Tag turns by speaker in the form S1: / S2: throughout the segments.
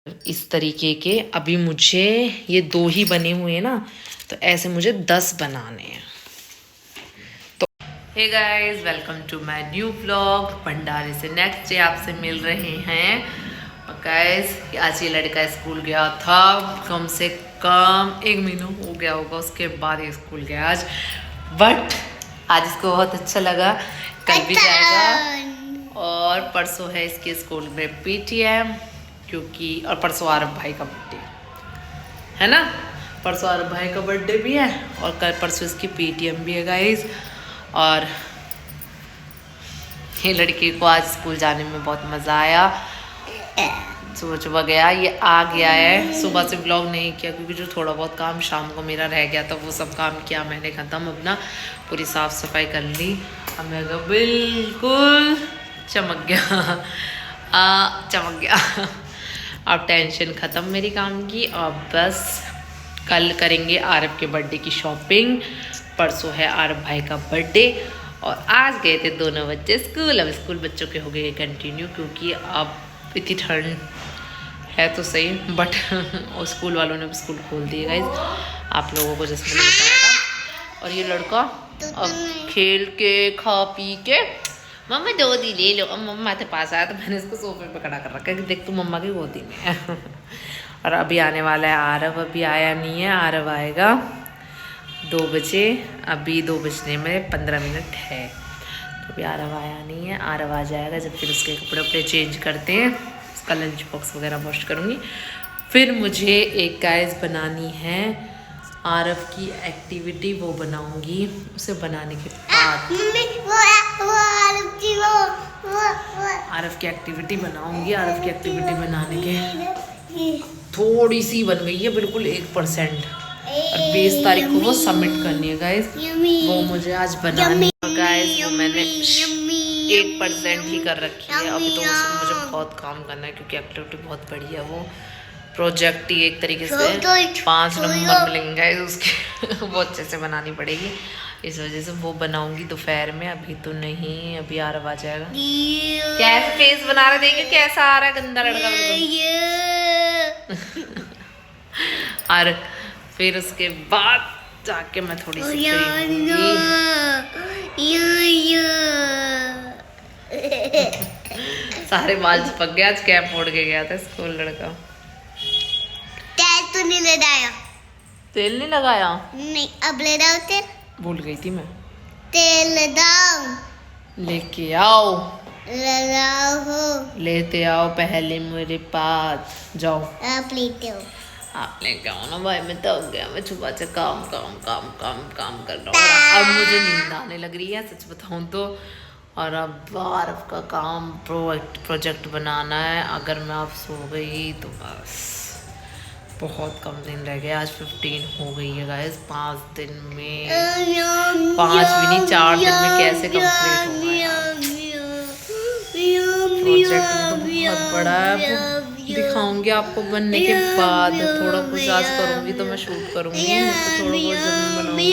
S1: इस तरीके के अभी मुझे ये 2 ही बने हुए हैं ना, तो ऐसे मुझे 10 बनाने हैं। तो हे guys, welcome to my new vlog. भंडारे से नेक्स्ट डे आपसे मिल रहे हैं। और गाइस, आज ये लड़का स्कूल गया था, कम से कम 1 महीना हो गया होगा उसके बाद ये स्कूल गया आज। बट आज इसको बहुत अच्छा लगा, कल भी जाएगा। और परसों है इसके स्कूल में PTM, क्योंकि और परसों आरव भाई का बर्थडे है ना, परसों आरव भाई का बर्थडे भी है और कल परसों इसकी PTM भी है गाइस। और ये लड़की को आज स्कूल जाने में बहुत मज़ा आया। सुबह सुबह गया, ये आ गया है। सुबह से व्लॉग नहीं किया क्योंकि जो थोड़ा बहुत काम शाम को मेरा रह गया था वो सब काम किया मैंने, ख़त्म अपना, पूरी साफ़ सफाई कर ली। अब मैं बिल्कुल चमक गया, चमक गया। अब टेंशन ख़त्म मेरी काम की। और बस कल करेंगे आरव के बर्थडे की शॉपिंग, परसों है आरव भाई का बर्थडे। और आज गए थे दोनों बच्चे स्कूल। अब स्कूल बच्चों के हो गए कंटिन्यू, क्योंकि अब इतनी ठंड है तो सही, बट और स्कूल वालों ने स्कूल खोल दिए गाइस, आप लोगों को जैसे मैंने बताया था। और ये लड़का अब खेल के खा पी के, मम्मा गोदी ले लो। अब मम्मा के पास आया तो मैंने इसको सोफे पे खड़ा कर रखा है कि देख तू मम्मा की गोदी में है। और अभी आने वाला है आरव, अभी आया नहीं है, आरव आएगा 2 बजे। अभी 2 बजने में 15 मिनट है, तो अभी आरव आया नहीं है। आरव आ जाएगा जब, फिर उसके कपड़े वपड़े चेंज करते हैं, उसका लंच बॉक्स वगैरह वॉश करूँगी। फिर मुझे एक गाइस बनानी है आरव की एक्टिविटी, वो बनाऊंगी। उसे बनाने के बाद आरव की एक्टिविटी बनाऊंगी। आरव की एक्टिविटी बनाने के थोड़ी सी बन गई है, बिल्कुल 1%। और 20 तारीख को वो सबमिट करनी है गाइस, वो मुझे आज बनानी है गाइस। वो मैंने 1% ही कर रखी है अभी, तो उसमें मुझे बहुत काम करना है क्योंकि एक्टिविटी बहुत बड़ी है। वो प्रोजेक्ट ही एक तरीके से 5 नंबर मिलेंगे उसके वो अच्छे से बनानी पड़ेगी, इस वजह से वो बनाऊंगी दोपहर में। अभी तो नहीं, अभी आरव आ जाएगा। कैसा फेस बना रहे, देखिए कैसा आ रहा है, गंदा लड़का बिल्कुल। और फिर उसके बाद जाके मैं थोड़ी सी सारे बाल चिपक गए, आज कैप ओढ़ के गया था स्कूल लड़का।
S2: तेल तो नहीं लगाया?
S1: तेल नहीं लगाया?
S2: नहीं, अब ले जाओ तेल।
S1: भूल गई थी मैं।
S2: तेल लगाओ।
S1: लेके आओ।
S2: लगाओ।
S1: लेते आओ पहले मेरे पास। जाओ।
S2: आप लेते हो।
S1: आप लेके आओ ना भाई, मैं थक गया, मैं सुबह से काम काम काम काम काम कर रहा हूँ। अब मुझे नींद आने लग रही है सच बताऊँ तो। और अब आरव का काम प्रोजेक्ट बनाना है। अगर मैं अब सो गई तो बस बहुत कम दिन रह गए। आज 15 हो गई है गाइस। 5 दिन में, 5 भी नहीं 4 दिन में कैसे कंप्लीट होगा। प्रोजेक्ट तो बहुत बड़ा है, वो दिखाऊंगी आपको बनने के बाद। थोड़ा कुछ आज करूंगी तो मैं शूट करूंगी, तो थोड़ा बहुत जब मैं बनाऊंगी।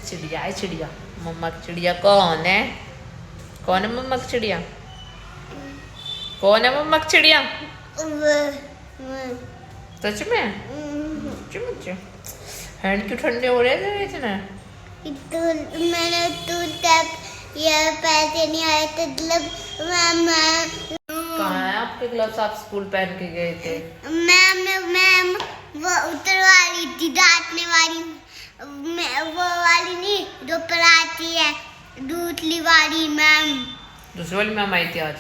S1: चिड़िया है, चिड़िया। मम्मा की चिड़िया कौन है? कौन है मम्मा की चिड़िया? कौन है मम्मा की चिड़िया? सच में? हैंड क्यों ठंडे हो रहे हैं इतने?
S2: मैंने तो तब ये पैसे नहीं आए थे,
S1: कहाँ है आपके ग्लव्स? आप स्कूल पहन के गए थे।
S2: मैम वो उतर वाली थी, डांटने वाली, वो वाली नहीं जो पढ़ाती है, दूसरी वाली मैम।
S1: दूसरी वाली मैम आई थी आज?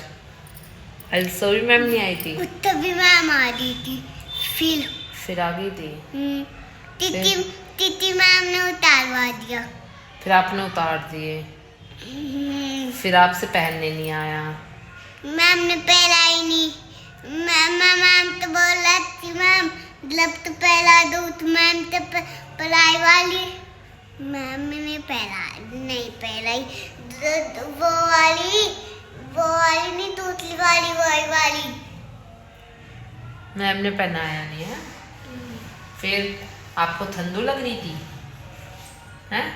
S1: अलसोरी मैम नहीं आई थी?
S2: तभी मैम आ रही थी।
S1: फिर आ गई थी।
S2: तिथि मैम ने उतारवा दिया।
S1: फिर आपने उतार दिए? फिर आपसे पहनने नहीं आया?
S2: मैम ने पहला ही नहीं। मैम तो बोल रही थी, मैम ग्लव तो पहला दो, तो मैम तो पढ़ाई वाली। मैम ने नहीं पहलाई। वो वाली नहीं, दूसरी वाली, वही वाली
S1: मैम ने पहनाया नहीं है। फिर आपको ठंडू लग रही थी? हैं?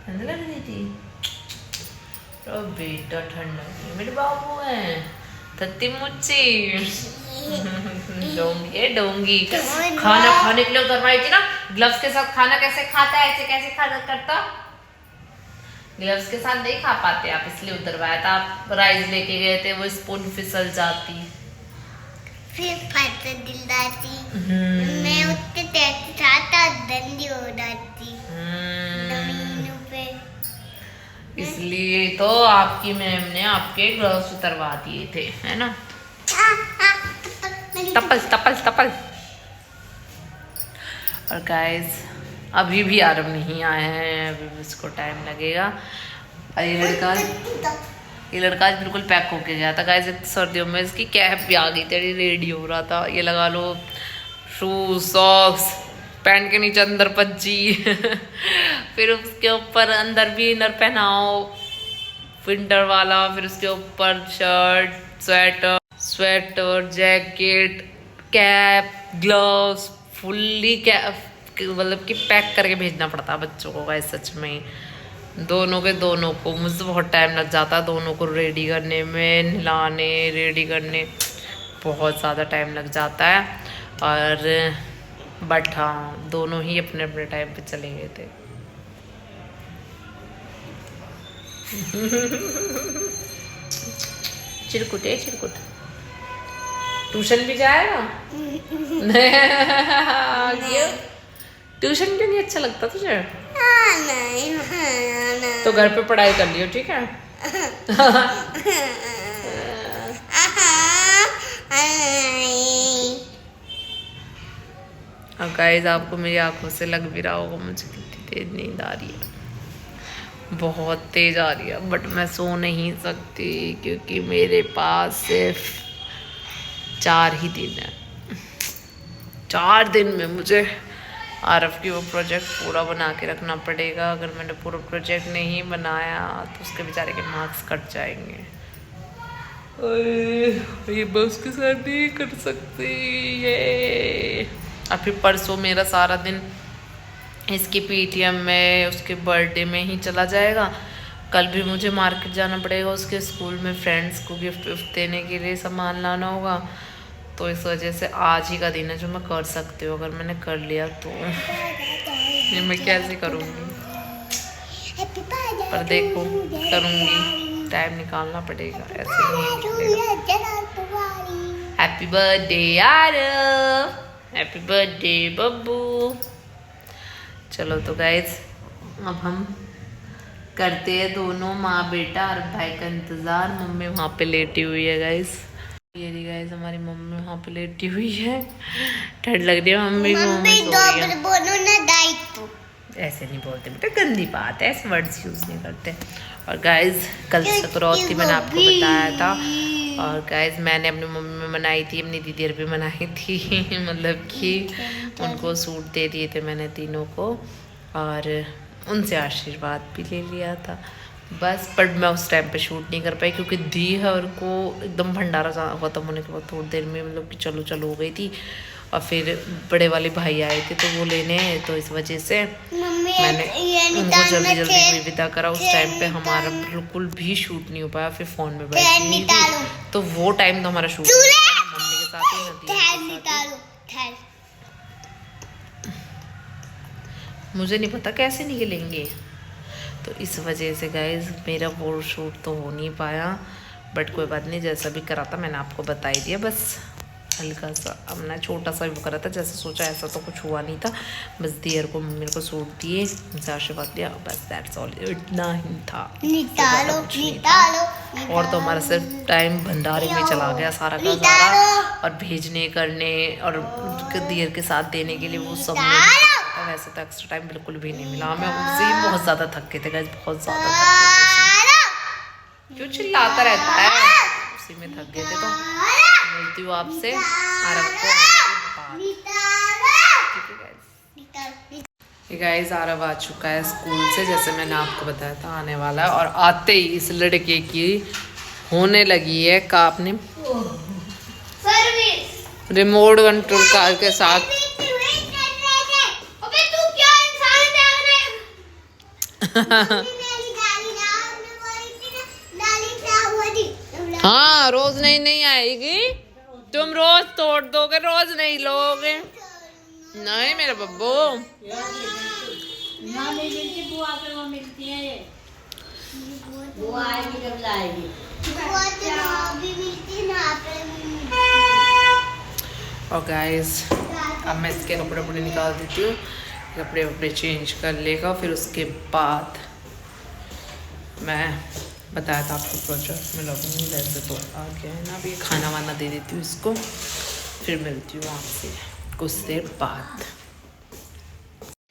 S1: ठंड लग रही थी? तो बेटा ठंड लगी, मेरे बाबू हैं तत्ती मुच्ची डोंगी डोंगी। खाना खाने के लिए उतरवाई थी ना, ग्लव्स के साथ खाना कैसे खाता है, ऐसे कैसे खाना करता? ग्लव्स के साथ नहीं खा पाते आप, इसलिए उतरवाया था। आप राइस लेके गए थे, वो स्पून फिसल जाती,
S2: फिर फट दिल जाती। मैं उतने तेज खाता दंडी हो जाती जमीन पे।
S1: इसलिए तो आपकी मैम ने आपके ग्लव्स उतरवा दिए थे, है ना? तपल तपल तपल। और गाइस अभी भी आरव नहीं आए हैं, अभी भी इसको टाइम लगेगा। और ये लड़का आज बिल्कुल पैक होके गया था गाइस। सर्दियों में इसकी कैप भी आ गई थी, रेडी हो रहा था। ये लगा लो शूज सॉक्स, पैंट के नीचे अंदर पज्जी फिर उसके ऊपर अंदर भी इनर पहनाओ विंटर वाला, फिर उसके ऊपर shirt sweater jacket cap gloves, fully cap, मतलब कि पैक करके भेजना पड़ता है बच्चों को गाइस। सच में दोनों को मुझे बहुत टाइम लग जाता है, दोनों को रेडी करने में, नहलाने रेडी करने बहुत ज़्यादा टाइम लग जाता है। और बट हाँ, दोनों ही अपने अपने टाइम पे चले गए थे। चिरकुट है चिरकुट, ट्यूशन भी जाएगा? ट्यूशन क्यों नहीं अच्छा लगता तुझे?
S2: नहीं
S1: तो घर पे पढ़ाई कर लियो, ठीक है? और गाइस आपको मेरी आंखों से लग भी रहा होगा मुझे कितनी तेज नींद आ रही है, बहुत तेज आ रही है। बट मैं सो नहीं सकती क्योंकि मेरे पास सिर्फ 4 ही दिन है। 4 दिन में मुझे आरव की वो प्रोजेक्ट पूरा बना के रखना पड़ेगा। अगर मैंने पूरा प्रोजेक्ट नहीं बनाया तो उसके बेचारे के मार्क्स कट जाएंगे। ये बस के साथ नहीं कर सकती ये। और फिर परसों मेरा सारा दिन इसकी पीटीएम में, उसके बर्थडे में ही चला जाएगा। कल भी मुझे मार्केट जाना पड़ेगा, उसके स्कूल में फ्रेंड्स को गिफ्ट विफ्ट देने के लिए सामान लाना होगा। तो इस वजह से आज ही का दिन है जो मैं कर सकती हूँ। अगर मैंने कर लिया तो ये मैं कैसे करूँगी, पर देखो करूँगी, टाइम निकालना पड़ेगा, ऐसे नहीं निकलेगा। Happy birthday Aarav, happy birthday Babbu. चलो तो गाइज अब हम करते हैं दोनों माँ बेटा और भाई का इंतज़ार। मम्मी वहाँ पे लेटी हुई है गाइज, ये रही गाइस हमारी मम्मी वहाँ पे लेटी हुई है। ठंड लग रही है, मम्मी को ऐसे नहीं बोलते बेटा, गंदी बात है, ऐसे वर्ड्स यूज़ नहीं करते। और गाइस कल संक्रांति मैंने आपको बताया था, और गाइस मैंने अपनी मम्मी में मनाई थी, अपनी दीदी भी मनाई थी मतलब कि उनको सूट दे दिए थे मैंने तीनों को, और उनसे आशीर्वाद भी ले लिया था बस। पर मैं उस टाइम पे शूट नहीं कर पाई क्योंकि दी है और को एकदम भंडारा ख़त्म होने के बाद थोड़ी देर में मतलब कि चलो चलो हो गई थी। और फिर बड़े वाले भाई आए थे तो वो लेने, तो इस वजह से मैंने उनको जल्दी जल्दी विदा करा। उस टाइम पे हमारा बिल्कुल भी शूट नहीं हो पाया। फिर फ़ोन में बैठी थी तो वो टाइम तो हमारा शूट मम्मी के साथ ही। मुझे नहीं पता कैसे निकलेंगे, तो इस वजह से गाइज मेरा वो शूट तो हो नहीं पाया। बट कोई बात नहीं, जैसा भी करा था मैंने आपको बता ही दिया। बस हल्का सा अपना छोटा सा भी करा था, जैसे सोचा ऐसा तो कुछ हुआ नहीं था। बस दियर को मम्मी को सूट दिए, उनसे आशीर्वाद लिया, बस दैट्स ऑल, इतना ही था। और तो हमारा सिर्फ टाइम भंडारे में चला गया सारा का सारा, और भेजने करने और दियर के साथ देने के लिए वो सब वैसे तो एक्स्ट्रा टाइम बिल्कुल भी नहीं मिला हमें। उससे ही बहुत ज़्यादा थक गए थे गाइस, बहुत ज़्यादा थक गए थे। क्यों चिल्लाता रहता है, उसी में थक गए थे। तो मिलती हूँ आपसे आरव को। ये गाइस आरव आ चुका है स्कूल से, जैसे मैंने आपको बताया था आने वाला है। और आते ही इस लड़के की होने लगी है का अपने रिमोट कंट्रोल कार के साथ हाँ रोज नहीं आएगी, तुम रोज तोड़ दोगे, रोज नहीं लोगे। नहीं मेरा बब्बू,
S3: बुआ आएगी जब लाएगी।
S1: और गाइस अब मैं इसके कपड़े वपड़े निकाल देती हूँ, कपड़े वपड़े चेंज कर लेगा, फिर उसके बाद मैं बताया था आपको प्रोजेक्ट में लगूंगी। वैसे तो आ गया है ना, अभी खाना वाना दे देती हूँ इसको, फिर मिलती हूँ आपसे कुछ देर बाद।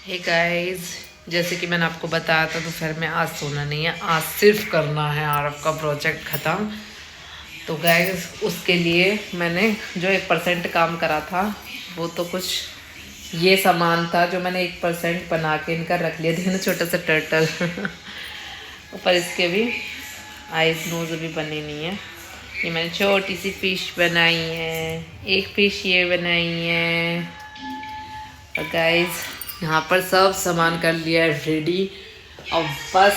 S1: हे गाइस, जैसे कि मैंने आपको बताया था दोपहर में आज सोना नहीं है, आज सिर्फ करना है आरव का प्रोजेक्ट ख़त्म। तो गाइस उसके लिए मैंने जो 1% काम करा था वो तो कुछ ये सामान था जो मैंने 1% बना के इनका रख लिया। देखो ना छोटा सा टर्टल ऊपर इसके भी आइज नोज अभी बनी नहीं है। ये मैंने छोटी सी फिश बनाई है, एक फिश ये बनाई है। और गाइस यहाँ पर सब सामान कर लिया है रेडी। अब बस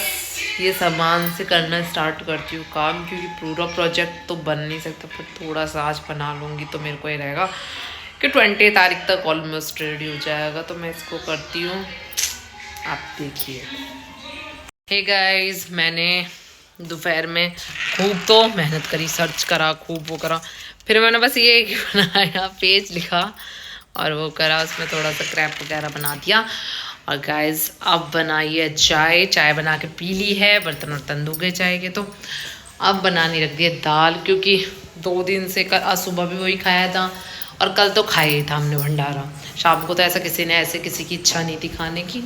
S1: ये सामान से करना स्टार्ट करती हूँ काम, क्योंकि पूरा प्रोजेक्ट तो बन नहीं सकता, पर थोड़ा सा आज बना लूँगी तो मेरे को ये रहेगा कि 20 तारीख तक ऑलमोस्ट रेडी हो जाएगा। तो मैं इसको करती हूँ, आप देखिए। हे गाइस, मैंने दोपहर में खूब तो मेहनत करी, सर्च करा, खूब वो करा, फिर मैंने बस ये बनाया, पेज लिखा और वो करा, उसमें थोड़ा सा क्रैप वगैरह बना दिया। और गाइस अब बनाई है चाय बना के पी ली है, बर्तन वर्तन धो गए चाय के। तो अब बनाने रख दिया दाल, क्योंकि 2 दिन से आज सुबह भी वही खाया था और कल तो खाया ही था हमने भंडारा। शाम को तो ऐसा किसी की इच्छा नहीं थी खाने की।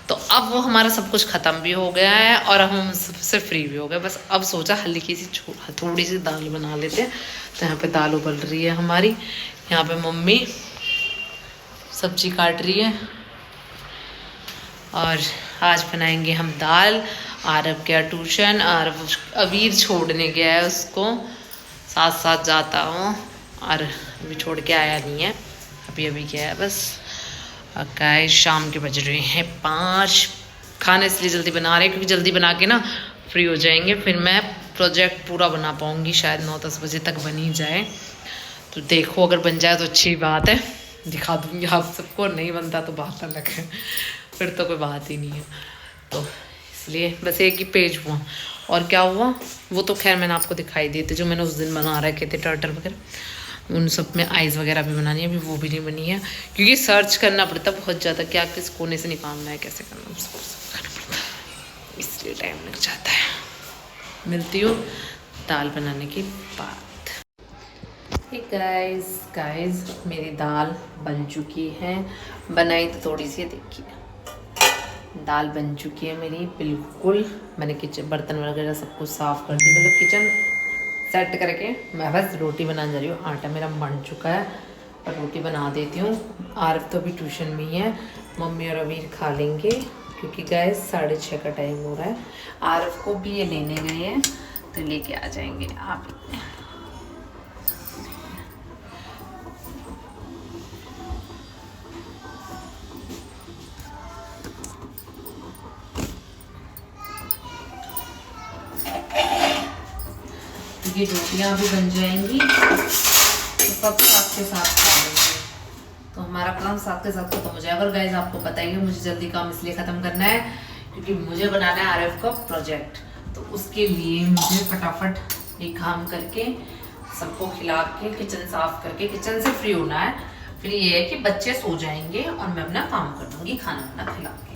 S1: तो अब वो हमारा सब कुछ ख़त्म भी हो गया है और हम सबसे फ्री भी हो गए। बस अब सोचा हल्की सी थोड़ी सी दाल बना लेते हैं। तो यहाँ पे दाल उबल रही है हमारी, यहाँ पे मम्मी सब्जी काट रही है और आज बनाएंगे हम दाल। आरव गया ट्यूशन, आरव अबीर छोड़ने गया है, उसको साथ साथ जाता हूँ और अभी छोड़ के आया नहीं है, अभी गया है बस। और गाइस शाम के बज रहे हैं 5। खाना इसलिए जल्दी बना रहे हैं क्योंकि जल्दी बना के ना फ्री हो जाएंगे, फिर मैं प्रोजेक्ट पूरा बना पाऊँगी, शायद 9-10 बजे तक बन ही जाए। तो देखो अगर बन जाए तो अच्छी बात है, दिखा दूँगी आप सबको। नहीं बनता तो बात अलग है, फिर तो कोई बात ही नहीं है। तो इसलिए बस एक ही पेज हुआ। और क्या हुआ वो तो खैर मैंने आपको दिखाई दिए थे, जो मैंने उस दिन बना रखे थे टर्टल वगैरह, उन सब में आइज़ वगैरह भी बनानी है, अभी वो भी नहीं बनी है, क्योंकि सर्च करना पड़ता बहुत ज़्यादा, क्या किस कोने से निकालना है, कैसे करना है, सब करना पड़ता है, इसलिए टाइम लग जाता है। मिलती हूँ दाल बनाने के बाद। गाइस मेरी दाल बन चुकी है, बनाई तो थोड़ी सी, देखिए दाल बन चुकी है मेरी बिल्कुल। मैंने किचन बर्तन वगैरह सब कुछ साफ़ कर दिया, मतलब किचन सेट करके मैं बस रोटी बनाने जा रही हूँ। आटा मेरा बन चुका है और रोटी बना देती हूँ। आरव तो अभी ट्यूशन में ही है, मम्मी और अबीर खा लेंगे, क्योंकि गाइस 6:30 का टाइम हो रहा है। आरव को भी ये लेने गए हैं तो लेके आ जाएंगे आप। ये रोटियाँ भी बन जाएंगी तो सब साथ के साथ खा लेंगे, तो हमारा काम साथ के साथ खत्म हो जाएगा। और गाइस आपको बताइए मुझे जल्दी काम इसलिए ख़त्म करना है क्योंकि मुझे बनाना है आरव का प्रोजेक्ट। तो उसके लिए मुझे फटाफट ये काम करके सबको खिला के किचन साफ करके किचन से फ्री होना है। फिर ये है कि बच्चे सो जाएंगे और मैं अपना काम कर दूँगी खाना वाना खिला के,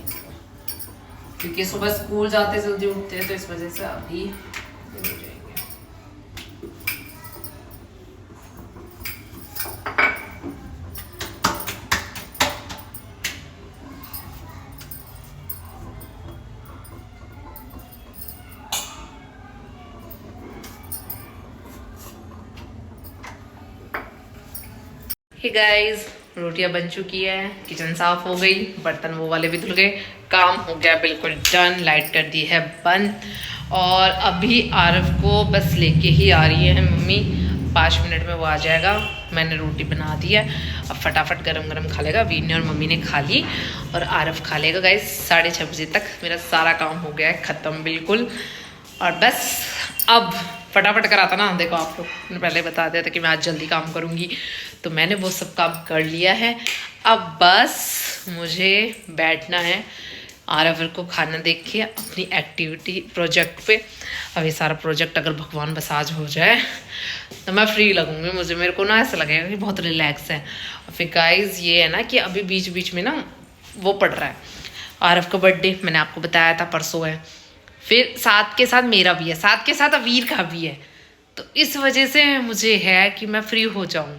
S1: क्योंकि सुबह स्कूल जाते जल्दी उठते हैं, तो इस वजह से अभी हो जाएंगे। हे गाइस रोटियां बन चुकी है, किचन साफ हो गई, बर्तन वो वाले भी धुल गए, काम हो गया बिल्कुल डन। लाइट कर दी है बंद और अभी आरव को बस लेके ही आ रही है मम्मी, 5 मिनट में वो आ जाएगा। मैंने रोटी बना दी है, अब फटाफट गरम गरम खा लेगा। वीर ने और मम्मी ने खा ली और आरफ खा लेगा। गाइस 6:30 बजे तक मेरा सारा काम हो गया है ख़त्म बिल्कुल। और बस अब फटाफट कराता ना, देखो आप लोग ने पहले बता दिया था कि मैं आज जल्दी काम करूँगी, तो मैंने वो सब काम कर लिया है। अब बस मुझे बैठना है, आरव को खाना देख के अपनी एक्टिविटी प्रोजेक्ट पे। अब ये सारा प्रोजेक्ट अगर भगवान बस आज हो जाए तो मैं फ्री लगूंगी। मेरे को ना ऐसा लगेगा कि बहुत रिलैक्स है। और फिर गाइस ये है ना कि अभी बीच बीच में ना वो पड़ रहा है, आरव का बर्थडे मैंने आपको बताया था परसों है, फिर साथ के साथ मेरा भी है, साथ के साथ अवीर का भी है। तो इस वजह से मुझे है कि मैं फ्री हो जाऊँ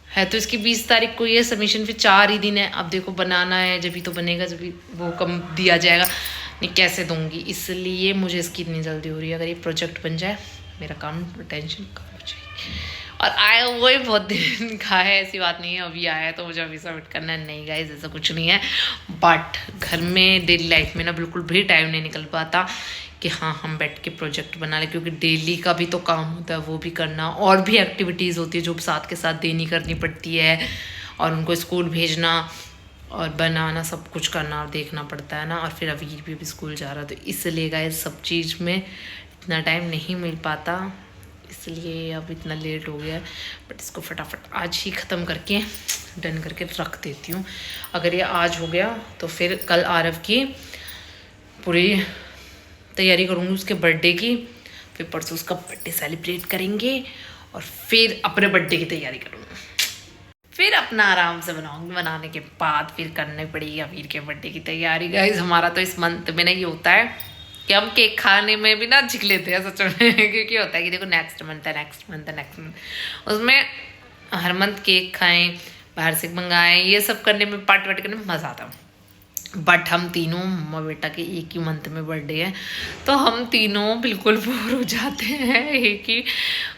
S1: है। तो इसकी 20 तारीख को ये सबमिशन, फिर 4 ही दिन है। अब देखो बनाना है, जब भी तो बनेगा, जब भी वो कम दिया जाएगा, नहीं कैसे दूंगी, इसलिए मुझे इसकी इतनी जल्दी हो रही है। अगर ये प्रोजेक्ट बन जाए मेरा काम, टेंशन कम हो जाएगी। और आया हुआ ही बहुत दिन का है, ऐसी बात नहीं है अभी आया है तो मुझे अभी सबमिट करना है, नहीं गाइस ऐसा कुछ नहीं है। बट घर में डेली लाइफ में ना बिल्कुल भी टाइम नहीं निकल पाता कि हाँ हम बैठ के प्रोजेक्ट बना लें, क्योंकि डेली का भी तो काम होता है, वो भी करना, और भी एक्टिविटीज़ होती है जो साथ के साथ देनी करनी पड़ती है, और उनको स्कूल भेजना और बनाना, सब कुछ करना और देखना पड़ता है ना। और फिर अवीर भी स्कूल जा रहा है, तो इसलिए गाइस सब चीज़ में इतना टाइम नहीं मिल पाता, इसलिए अब इतना लेट हो गया है। बट इसको फटाफट आज ही ख़त्म करके डन करके रख देती हूँ। अगर ये आज हो गया तो फिर कल आरव की पूरी तैयारी करूँगी उसके बर्थडे की, फिर परसों उसका बर्थडे सेलिब्रेट करेंगे और फिर अपने बर्थडे की तैयारी करूँगी, फिर अपना आराम से बनाऊँगी। बनाने के बाद फिर करनी पड़ेगी अवीर के बर्थडे की तैयारी। गाइस हमारा तो इस मंथ में ना ये होता है कि हम केक खाने में भी ना झिक लेते हैं सच में क्योंकि होता है कि देखो नेक्स्ट मंथ उसमें हर मंथ केक खाएं, बाहर से मंगाएं, ये सब करने में पार्टी वार्टी करने में मज़ा आता है। बट हम तीनों मम्मा बेटा के एक ही मंथ में बर्थडे है, तो हम तीनों बिल्कुल बोर हो जाते हैं एक ही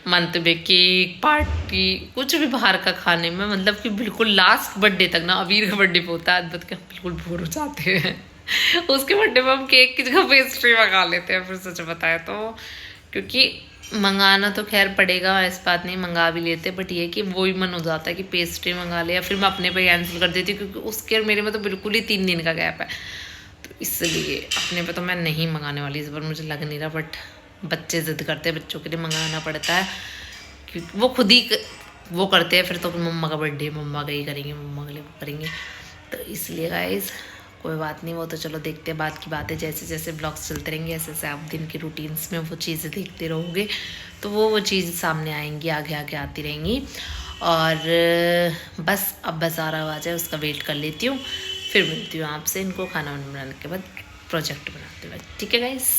S1: मंथ में केक पार्टी कुछ भी बाहर का खाने में। मतलब कि बिल्कुल लास्ट बर्थडे तक ना, अवीर का बर्थडे पे होता है अद्भुत के, हम बिल्कुल बोर हो जाते हैं उसके बर्थडे में हम केक की जगह पेस्ट्री मंगा लेते हैं फिर, सच बताए तो, क्योंकि मंगाना तो खैर पड़ेगा, ऐसी बात नहीं, मंगा भी लेते, बट ये कि वो ही मन हो जाता है कि पेस्ट्री मंगा ले, या फिर मैं अपने पे कैंसिल कर देती हूँ, क्योंकि उसके और मेरे में तो बिल्कुल ही 3 दिन का गैप है, तो इसलिए अपने पे तो मैं नहीं मंगाने वाली इस बार, मुझे लग नहीं रहा। बट बच्चे ज़िद करते हैं, बच्चों के लिए मंगाना पड़ता है, क्योंकि वो खुद ही वो करते हैं फिर, तो मम्मा का बर्थडे मम्मा का ही करेंगे, मम्मा के लिए वो करेंगे, तो इसलिए गाइस कोई बात नहीं, वो तो चलो देखते हैं बाद की बातें, जैसे जैसे ब्लॉग्स चलते रहेंगे ऐसे ऐसे आप दिन के रूटीन्स में वो चीज़ें देखते रहोगे, तो वो चीज़ सामने आएंगी, आगे आगे आती रहेंगी। और बस अब बस आ रहा आ जाए, उसका वेट कर लेती हूँ, फिर मिलती हूँ आपसे इनको खाना बनाने के बाद, प्रोजेक्ट बनाते हुए, ठीक है गाइस।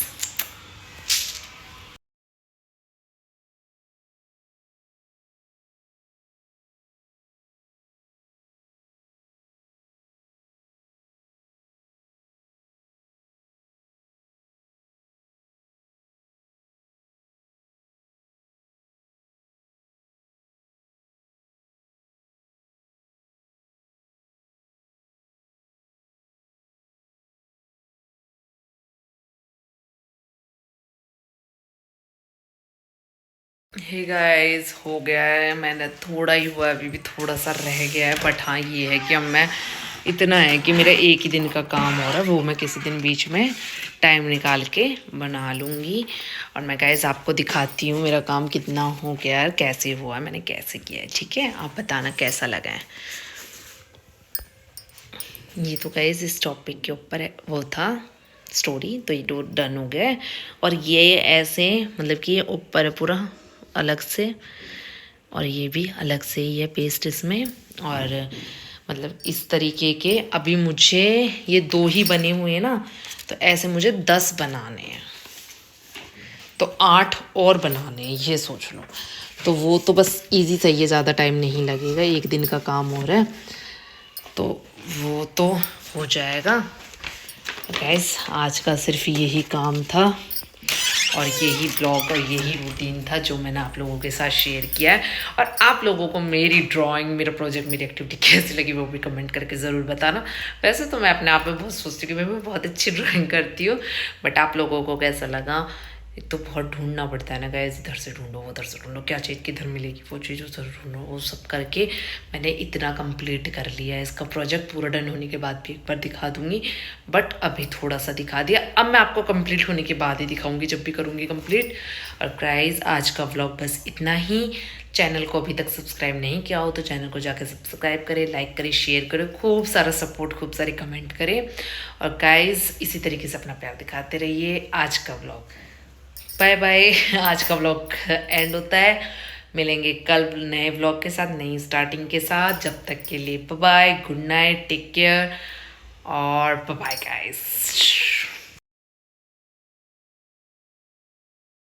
S1: हे गाइस हो गया है, मैंने थोड़ा ही हुआ है, अभी भी थोड़ा सा रह गया है, बट हाँ ये है कि अब मैं इतना है कि मेरा एक ही दिन का काम हो रहा है, वो मैं किसी दिन बीच में टाइम निकाल के बना लूँगी। और मैं गाइस आपको दिखाती हूँ मेरा काम कितना हो गया है, कैसे हुआ है, मैंने कैसे किया है, ठीक है, आप बताना कैसा लगा है। ये तो गाइस इस टॉपिक के ऊपर है, वो था स्टोरी, तो ये तो डन हो गया है। और ये ऐसे मतलब कि ये ऊपर है पूरा अलग से, और ये भी अलग से ही है पेस्ट इसमें, और मतलब इस तरीके के अभी मुझे ये 2 ही बने हुए हैं ना, तो ऐसे मुझे 10 बनाने हैं, तो 8 और बनाने हैं, ये सोच लो। तो वो तो बस इजी सही है, ज़्यादा टाइम नहीं लगेगा, एक दिन का काम हो रहा है, तो वो तो हो जाएगा। गाइस आज का सिर्फ यही काम था, और यही ब्लॉग और यही रूटीन था जो मैंने आप लोगों के साथ शेयर किया है। और आप लोगों को मेरी ड्राइंग, मेरा प्रोजेक्ट, मेरी एक्टिविटी कैसी लगी वो भी कमेंट करके ज़रूर बताना। वैसे तो मैं अपने आप में बहुत सोचती हूँ कि मैं बहुत अच्छी ड्राइंग करती हूँ, बट आप लोगों को कैसा लगा एक तो बहुत ढूंढना पड़ता है ना गाइस, इधर से ढूंढो उधर से ढूंढो, क्या चीज़ किधर मिलेगी, वो चीज़ उधर ढूंढो, वो सब करके मैंने इतना कंप्लीट कर लिया है। इसका प्रोजेक्ट पूरा डन होने के बाद भी एक बार दिखा दूंगी, बट अभी थोड़ा सा दिखा दिया। अब मैं आपको कंप्लीट होने के बाद ही दिखाऊंगी, जब भी करूँगी कंप्लीट। और गाइस आज का व्लॉग बस इतना ही। चैनल को अभी तक सब्सक्राइब नहीं किया हो तो चैनल को जाकर सब्सक्राइब करें, लाइक करें, शेयर करें, खूब सारा सपोर्ट, खूब सारे कमेंट करें। और गाइस इसी तरीके से अपना प्यार दिखाते रहिए। आज का व्लॉग बाय बाय, आज का व्लॉग एंड होता है। मिलेंगे कल नए व्लॉग के साथ, नई स्टार्टिंग के साथ। जब तक के लिए bye bye, good night, take care और बाय बाय गाइस।